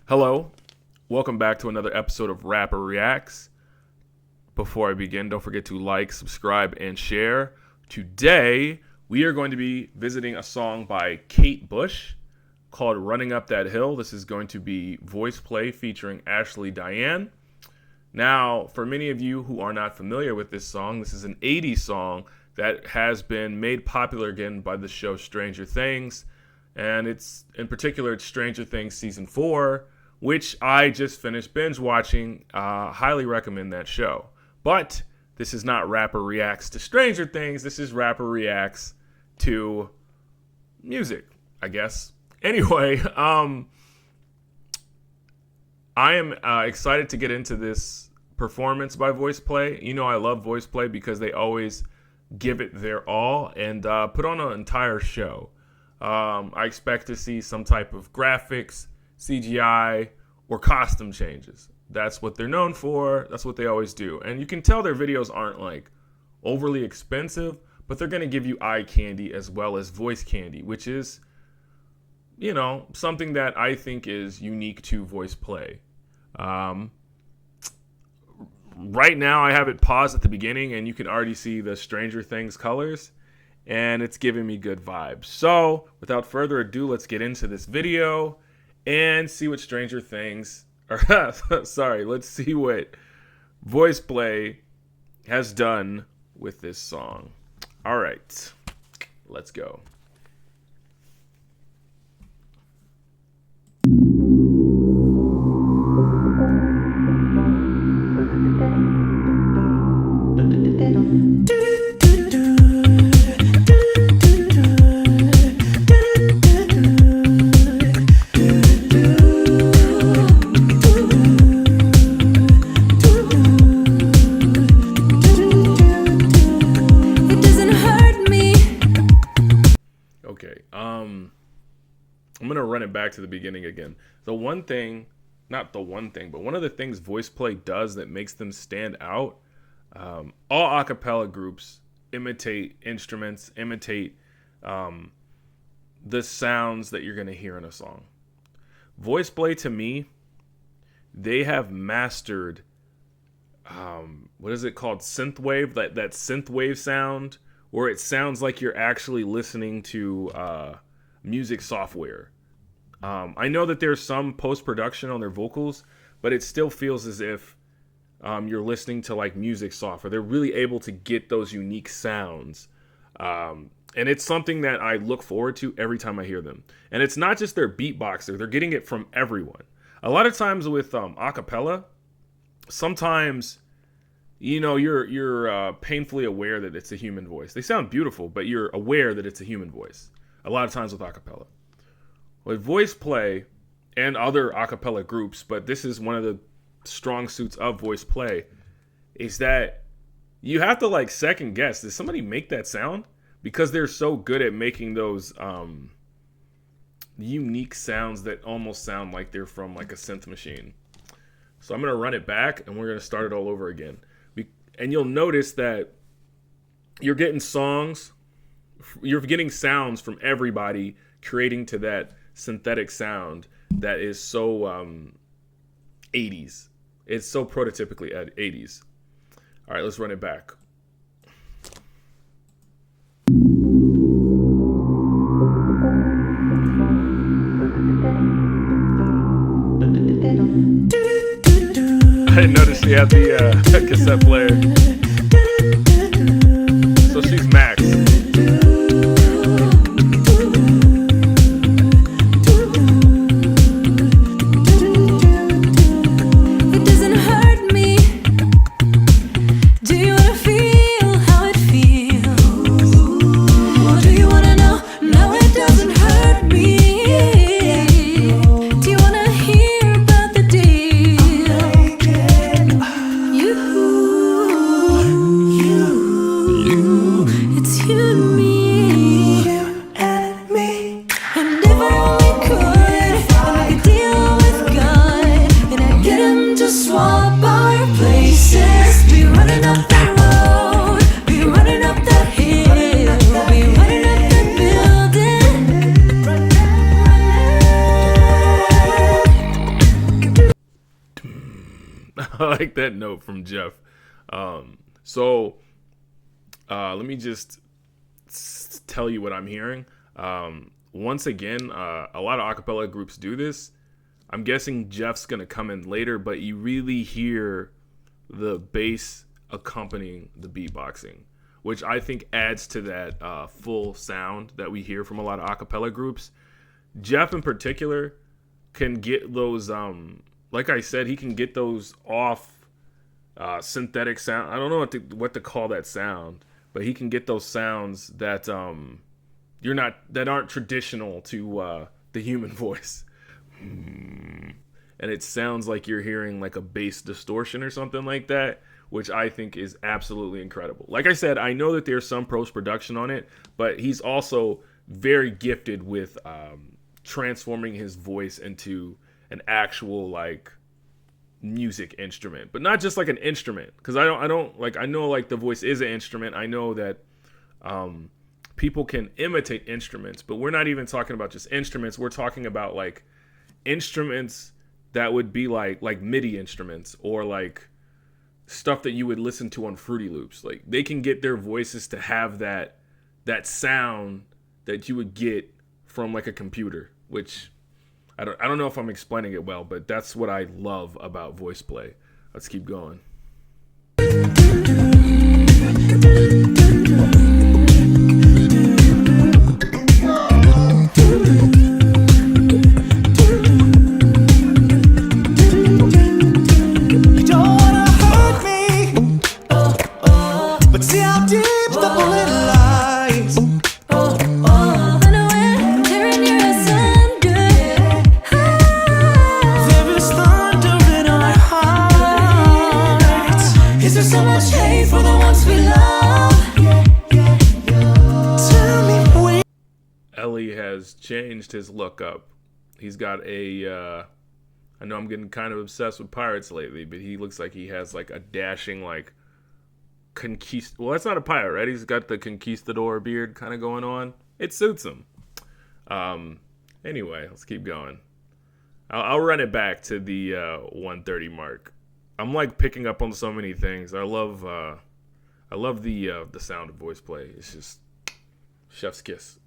Hello, welcome back to another episode of Rapper Reacts. Before I begin, don't forget to like, subscribe, and share. Today, we are going to be visiting a song by Kate Bush called Running Up That Hill. This is going to be VoicePlay featuring Ashley Diane. Now, for many of you who are not familiar with this song, this is an 80s song that has been made popular again by the show Stranger Things. And it's Stranger Things Season 4, which I just finished binge watching. Highly recommend that show. But this is not Rapper Reacts to Stranger Things. This is Rapper Reacts to music, I guess. Anyway, I am excited to get into this performance by VoicePlay. You know I love VoicePlay because they always give it their all and put on an entire show. I expect to see some type of graphics, CGI, or costume changes. That's what they're known for. That's what they always do. And you can tell their videos aren't like overly expensive, but they're going to give you eye candy as well as voice candy, which is, you know, something that I think is unique to VoicePlay. Right now I have it paused at the beginning and you can already see the Stranger Things colors. And it's giving me good vibes. So, without further ado, let's get into this video and see what Stranger Things, let's see what VoicePlay has done with this song. All right, let's go. I'm going to run it back to the beginning again. One of the things VoicePlay does that makes them stand out, all a cappella groups imitate instruments, imitate the sounds that you're going to hear in a song. VoicePlay, to me, they have mastered, what is it called? Synthwave, that synthwave sound, where it sounds like you're actually listening to music software. I know that there's some post-production on their vocals, but it still feels as if you're listening to like music software. They're really able to get those unique sounds. And it's something that I look forward to every time I hear them. And it's not just their beatboxer. They're getting it from everyone. A lot of times with a cappella, sometimes, you know, you're painfully aware that it's a human voice. They sound beautiful, but you're aware that it's a human voice. A lot of times with a cappella. With VoicePlay and other a cappella groups, but this is one of the strong suits of VoicePlay, is that you have to like second guess. Did somebody make that sound? Because they're so good at making those unique sounds that almost sound like they're from like a synth machine. So I'm going to run it back and we're going to start it all over again. And you'll notice that you're getting sounds from everybody creating to that synthetic sound that is so 80s. It's so prototypically 80s. All right, let's run it back. I didn't notice she had the cassette player. So she's Max. I like that note from Jeff. So let me just tell you what I'm hearing. Once again, a lot of acapella groups do this. I'm guessing Jeff's going to come in later, but you really hear the bass accompanying the beatboxing, which I think adds to that full sound that we hear from a lot of acapella groups. Jeff in particular can get those, like I said, he can get those off synthetic sound. I don't know what to call that sound, but he can get those sounds that that aren't traditional to the human voice. And it sounds like you're hearing like a bass distortion or something like that, which I think is absolutely incredible. Like I said, I know that there's some post production on it, but he's also very gifted with transforming his voice into an actual like music instrument, but not just like an instrument. Because I don't like, I know like the voice is an instrument. I know that people can imitate instruments, but we're not even talking about just instruments. We're talking about like instruments that would be like MIDI instruments, or like stuff that you would listen to on Fruity Loops. Like they can get their voices to have that sound that you would get from like a computer, which I don't know if I'm explaining it well, but that's what I love about VoicePlay. Let's keep going. Has changed his look up. He's got I know I'm getting kind of obsessed with pirates lately, but he looks like he has like a dashing like well, that's not a pirate, right? He's got the conquistador beard kind of going on. It suits him. Anyway, let's keep going. I'll run it back to the 1:30 mark. I'm like picking up on so many things. I love the sound of VoicePlay. It's just chef's kiss.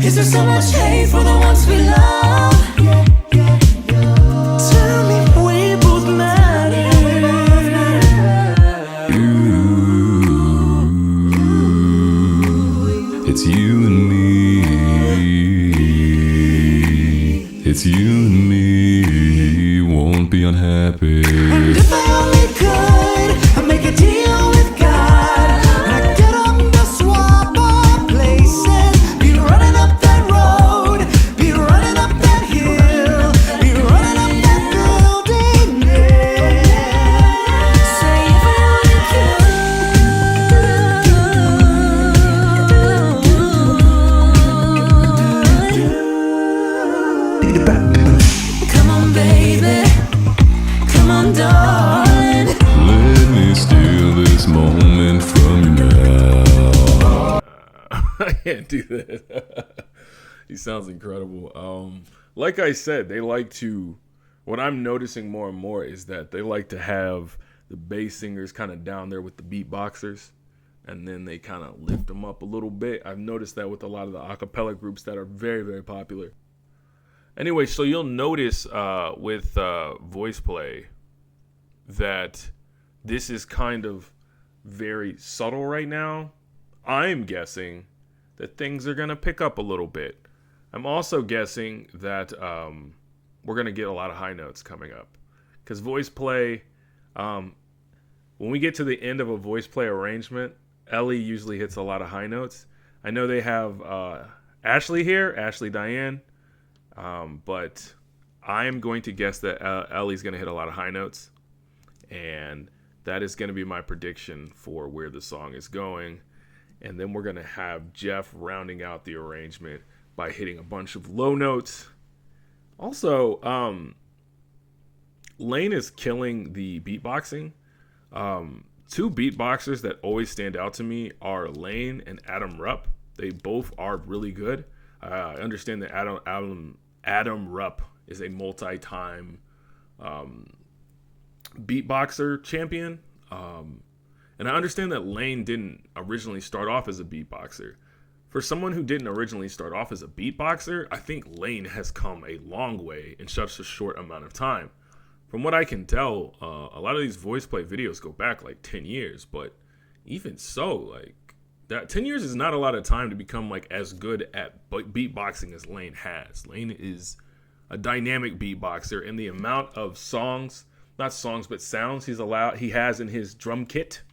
Is there so much hate for the ones we love? Tell me we both matter. It's you and me. It's you and me. Won't be unhappy. And if I only could, I'd make a deal with God. And I'd get up and swap our places. Be running up that road, be running up that hill, be running up that building, yeah. Say if I only could. Come on, baby. Come on, darling. Let me steal this moment from you now. I can't do that. He sounds incredible. Like I said, they like to. What I'm noticing more and more is that they like to have the bass singers kind of down there with the beatboxers, and then they kind of lift them up a little bit. I've noticed that with a lot of the acapella groups that are very, very popular. Anyway, so you'll notice with VoicePlay that this is kind of very subtle right now. I'm guessing that things are going to pick up a little bit. I'm also guessing that we're going to get a lot of high notes coming up. Because VoicePlay, when we get to the end of a VoicePlay arrangement, Ellie usually hits a lot of high notes. I know they have Ashley here, Ashley Diane. But I am going to guess that Ellie's going to hit a lot of high notes. And that is going to be my prediction for where the song is going. And then we're going to have Jeff rounding out the arrangement by hitting a bunch of low notes. Also, Lane is killing the beatboxing. Two beatboxers that always stand out to me are Lane and Adam Rupp. They both are really good. I understand that Adam Rupp is a multi-time beatboxer champion. And I understand that Lane didn't originally start off as a beatboxer. For someone who didn't originally start off as a beatboxer, I think Lane has come a long way in such a short amount of time. From what I can tell, a lot of these VoicePlay videos go back like 10 years, but even so, like that 10 years is not a lot of time to become like as good at beatboxing as Lane has. Lane is a dynamic beatboxer, and the amount of songs, not songs, but sounds he has in his drum kit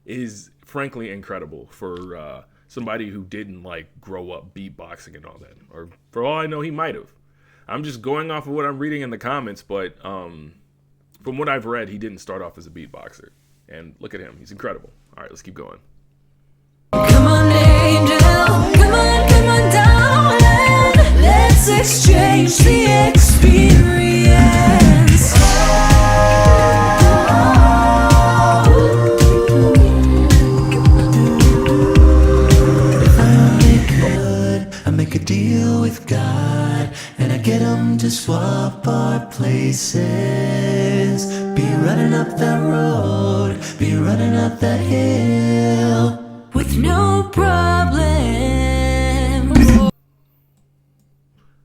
is frankly incredible for somebody who didn't like grow up beatboxing and all that. Or for all I know, he might have. I'm just going off of what I'm reading in the comments, but from what I've read, he didn't start off as a beatboxer. And look at him, he's incredible. All right, let's keep going. Come on, angel, come on, darling, let's exchange the experience. If I only could, I make a deal with God, and I get him to swap our places. Be running up that road, be running up that hill with no problem.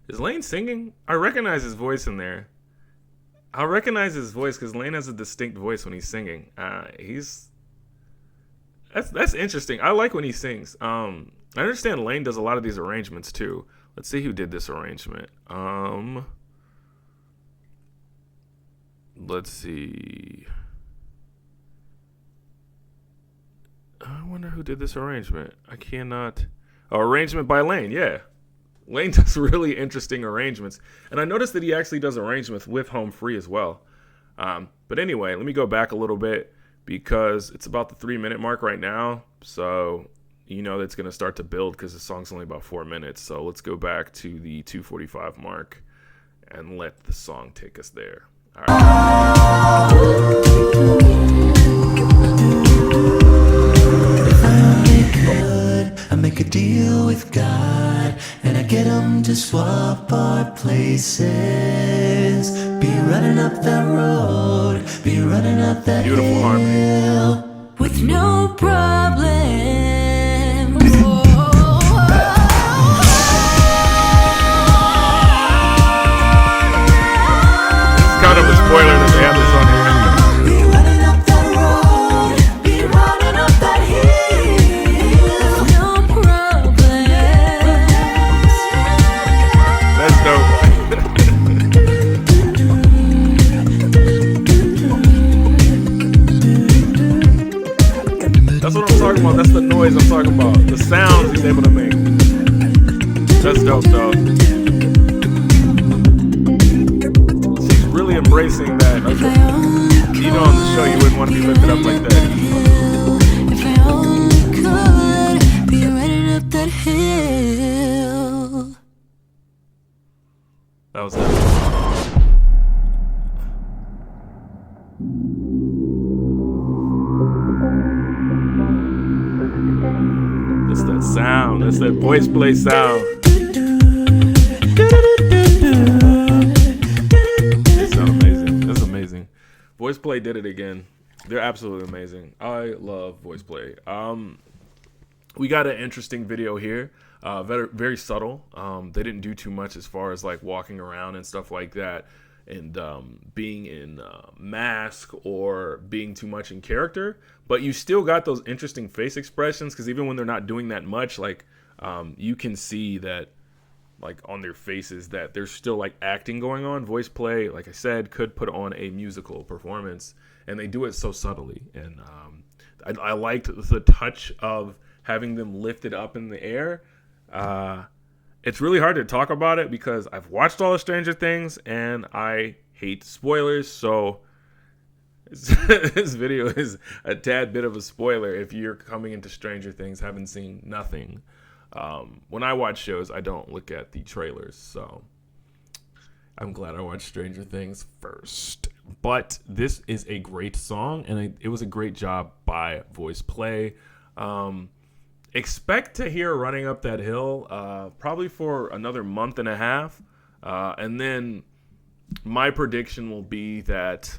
Is Lane singing? I recognize his voice in there. I recognize his voice because Lane has a distinct voice when he's singing. That's interesting. I like when he sings. I understand Lane does a lot of these arrangements too. Let's see who did this arrangement. Let's see. I wonder who did this arrangement. I cannot. Oh, arrangement by Lane. Yeah. Lane does really interesting arrangements. And I noticed that he actually does arrangements with Home Free as well. But anyway, let me go back a little bit because it's about the 3-minute mark right now. So, you know, that's going to start to build because the song's only about 4 minutes. So let's go back to the 2:45 mark and let the song take us there. All right. If I only could, I make a deal with God, and I get him to swap our places. Be running up that road, be running up that Beautiful harmony. hill with no problem. Kind of a spoiler that they have this on here. Be running up that road, be running up that hill, no problem. That's dope. That's what I'm talking about. That's the noise I'm talking about. The sounds he's able to make. That's dope, dog. She's really embracing that. You know, on the show, you wouldn't want to be lifted up like that. If I only could be running up that hill. That was it. That's that sound. That's that VoicePlay sound. They sound amazing. That's amazing. VoicePlay did it again. They're absolutely amazing. I love VoicePlay. We got an interesting video here. Very, very subtle. They didn't do too much as far as like walking around and stuff like that, and being in mask or being too much in character. But you still got those interesting face expressions because even when they're not doing that much, like you can see that like on their faces that there's still like acting going on. VoicePlay, like I said, could put on a musical performance, and they do it so subtly. And I liked the touch of having them lifted up in the air. It's really hard to talk about it because I've watched all the Stranger Things and I hate spoilers, so this video is a tad bit of a spoiler if you're coming into Stranger Things having seen nothing. When I watch shows, I don't look at the trailers, so I'm glad I watched Stranger Things first. But this is a great song, and it was a great job by VoicePlay. expect to hear Running Up That Hill probably for another month and a half. And then my prediction will be that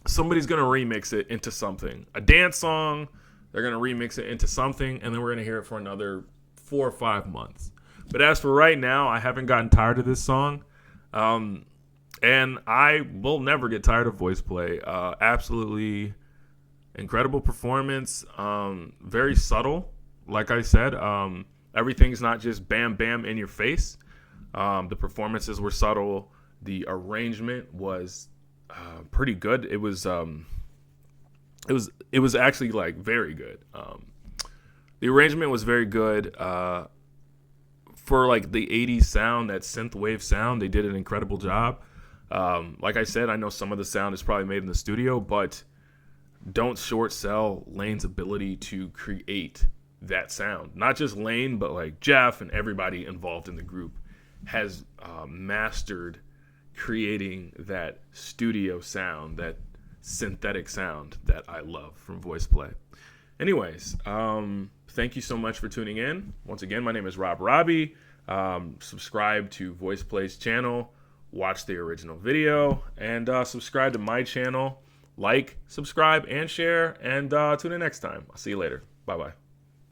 somebody's going to remix it into something. A dance song, they're going to remix it into something, and then we're going to hear it for another 4 or 5 months. But as for right now, I haven't gotten tired of this song. And I will never get tired of VoicePlay. Absolutely incredible performance. Very subtle. Like I said, everything's not just bam, bam in your face. The performances were subtle. The arrangement was pretty good. It was actually like very good. The arrangement was very good. For like the 80s sound, that synthwave sound, they did an incredible job. Like I said, I know some of the sound is probably made in the studio, but don't short sell Lane's ability to create that sound. Not just Lane, but like Jeff and everybody involved in the group has mastered creating that studio sound, that synthetic sound that I love from VoicePlay. Anyways, thank you so much for tuning in. Once again, my name is Rob Robbie. Subscribe to VoicePlay's channel, watch the original video, and subscribe to my channel. Like, subscribe, and share, and tune in next time. I'll see you later. Bye-bye.